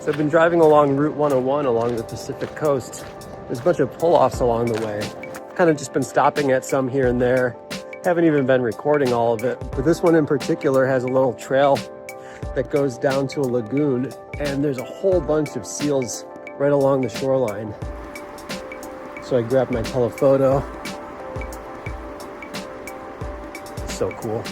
So I've been driving along Route 101 along the Pacific coast. There's a bunch of pull-offs along the way. Kind of just been stopping at some here and there. Haven't even been recording all of it, but this one in particular has a little trail that goes down to a lagoon, and there's a whole bunch of seals right along the shoreline. So I grabbed my telephoto. It's so cool.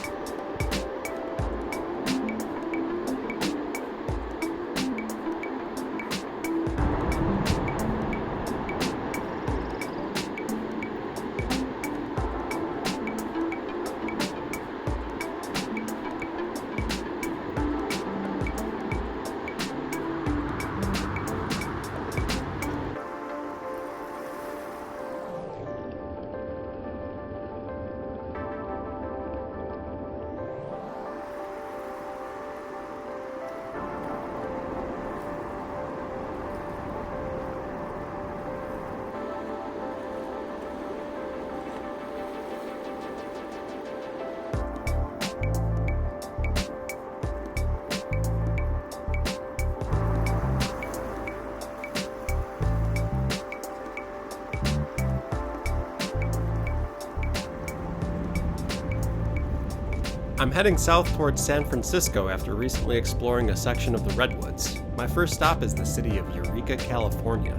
I'm heading south towards San Francisco after recently exploring a section of the Redwoods. My first stop is the city of Eureka, California.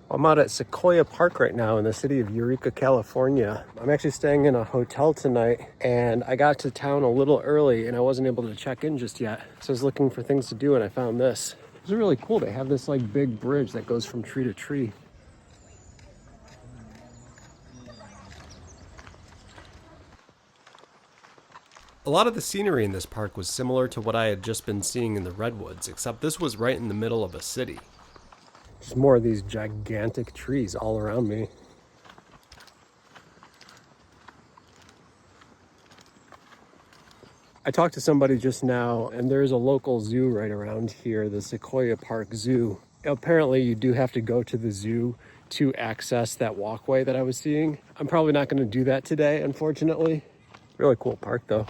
I'm out at Sequoia Park right now in the city of Eureka, California. I'm actually staying in a hotel tonight, and I got to town a little early and I wasn't able to check in just yet. So I was looking for things to do and I found this. It's really cool. They have this like big bridge that goes from tree to tree. A lot of the scenery in this park was similar to what I had just been seeing in the Redwoods, except this was right in the middle of a city. There's more of these gigantic trees all around me. I talked to somebody just now, and there's a local zoo right around here, the Sequoia Park Zoo. Apparently, you do have to go to the zoo to access that walkway that I was seeing. I'm probably not going to do that today, unfortunately. Really cool park, though.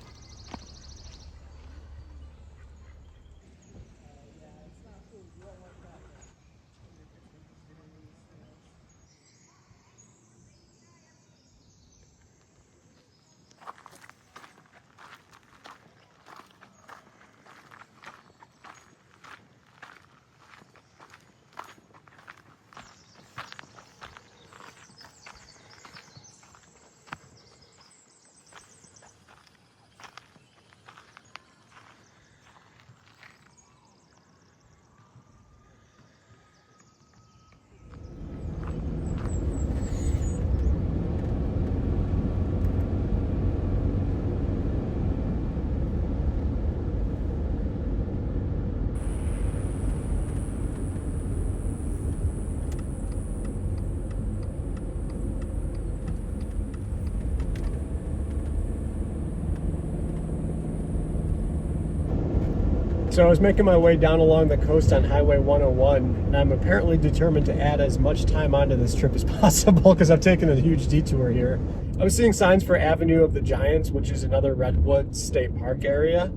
So I was making my way down along the coast on Highway 101, and I'm apparently determined to add as much time onto this trip as possible because I've taken a huge detour here. I was seeing signs for Avenue of the Giants, which is another Redwoods State Park area.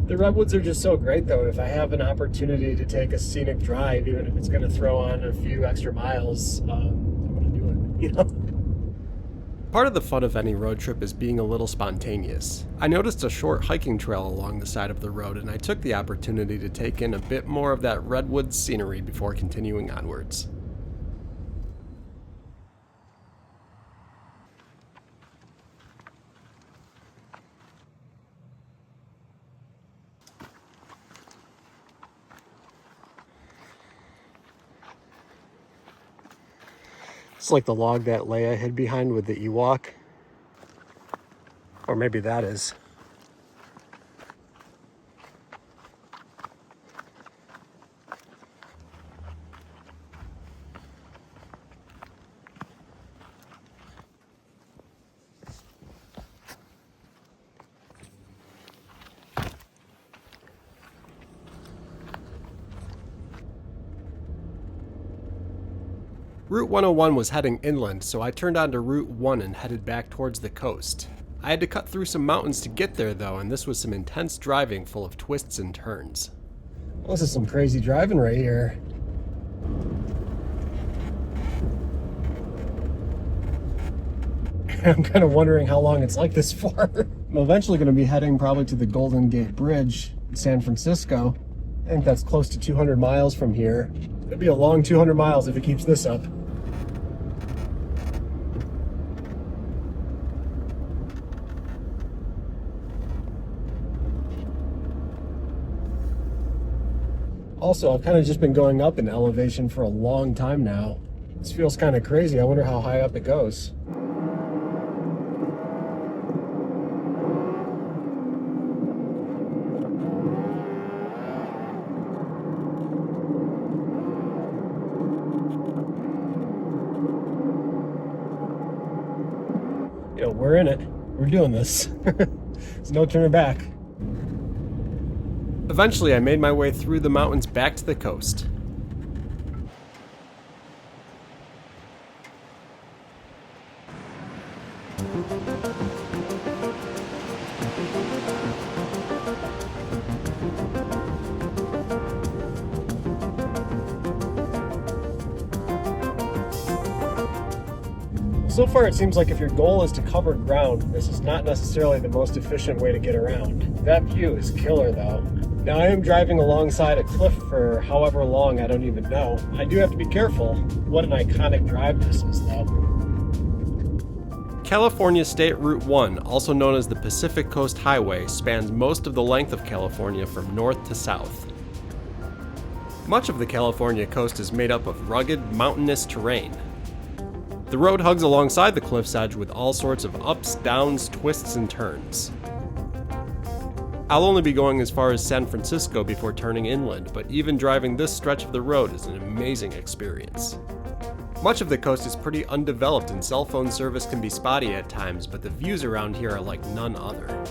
The Redwoods are just so great, though. If I have an opportunity to take a scenic drive, even if it's going to throw on a few extra miles, I'm going to do it, you know? Part of the fun of any road trip is being a little spontaneous. I noticed a short hiking trail along the side of the road, and I took the opportunity to take in a bit more of that redwood scenery before continuing onwards. It's like the log that Leia hid behind with the Ewok. Or maybe that is. Route 101 was heading inland, so I turned onto Route 1 and headed back towards the coast. I had to cut through some mountains to get there though, and this was some intense driving full of twists and turns. Well, this is some crazy driving right here. I'm kind of wondering how long it's like this for. I'm eventually going to be heading probably to the Golden Gate Bridge in San Francisco. I think that's close to 200 miles from here. It'll be a long 200 miles if it keeps this up. Also, I've kind of just been going up in elevation for a long time now. This feels kind of crazy. I wonder how high up it goes. We're in it. We're doing this. There's no turning back. Eventually, I made my way through the mountains back to the coast. So far, it seems like if your goal is to cover ground, this is not necessarily the most efficient way to get around. That view is killer, though. Now, I am driving alongside a cliff for however long, I don't even know. I do have to be careful. What an iconic drive this is, though. California State Route 1, also known as the Pacific Coast Highway, spans most of the length of California from north to south. Much of the California coast is made up of rugged, mountainous terrain. The road hugs alongside the cliff's edge with all sorts of ups, downs, twists, and turns. I'll only be going as far as San Francisco before turning inland, but even driving this stretch of the road is an amazing experience. Much of the coast is pretty undeveloped and cell phone service can be spotty at times, but the views around here are like none other.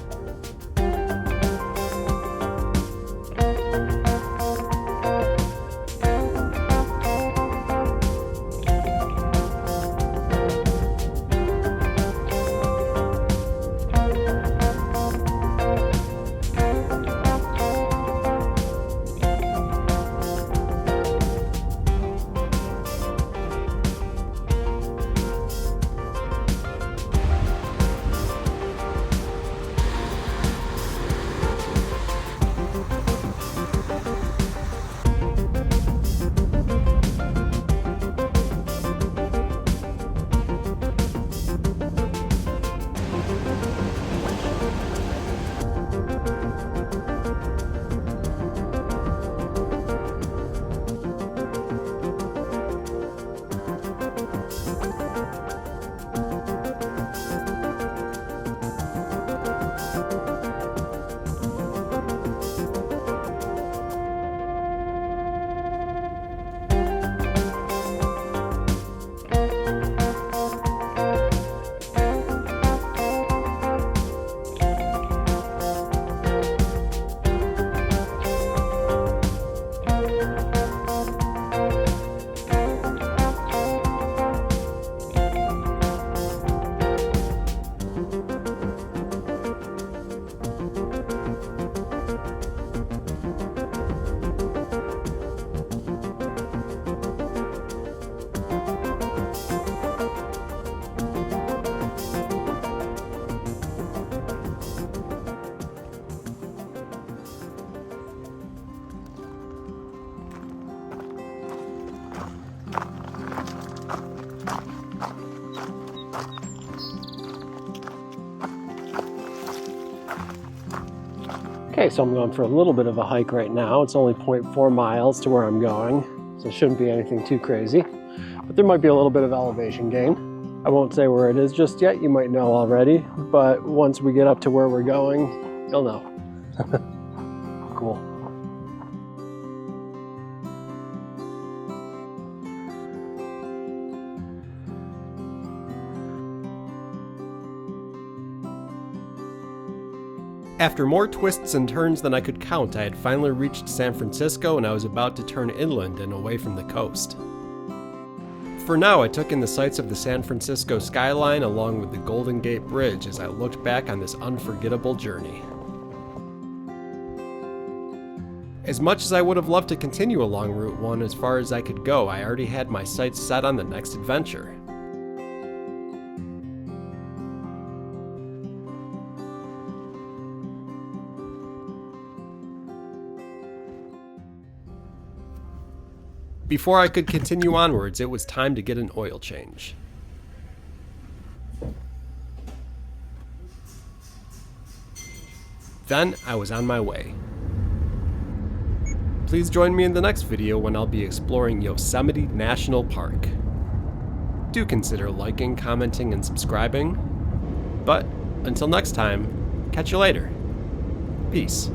Okay, so I'm going for a little bit of a hike right now. It's only 0.4 miles to where I'm going, so it shouldn't be anything too crazy. But there might be a little bit of elevation gain. I won't say where it is just yet. You might know already, but once we get up to where we're going, you'll know. Cool. After more twists and turns than I could count, I had finally reached San Francisco and I was about to turn inland and away from the coast. For now, I took in the sights of the San Francisco skyline along with the Golden Gate Bridge as I looked back on this unforgettable journey. As much as I would have loved to continue along Route 1 as far as I could go, I already had my sights set on the next adventure. Before I could continue onwards, it was time to get an oil change. Then I was on my way. Please join me in the next video when I'll be exploring Yosemite National Park. Do consider liking, commenting, and subscribing. But until next time, catch you later. Peace.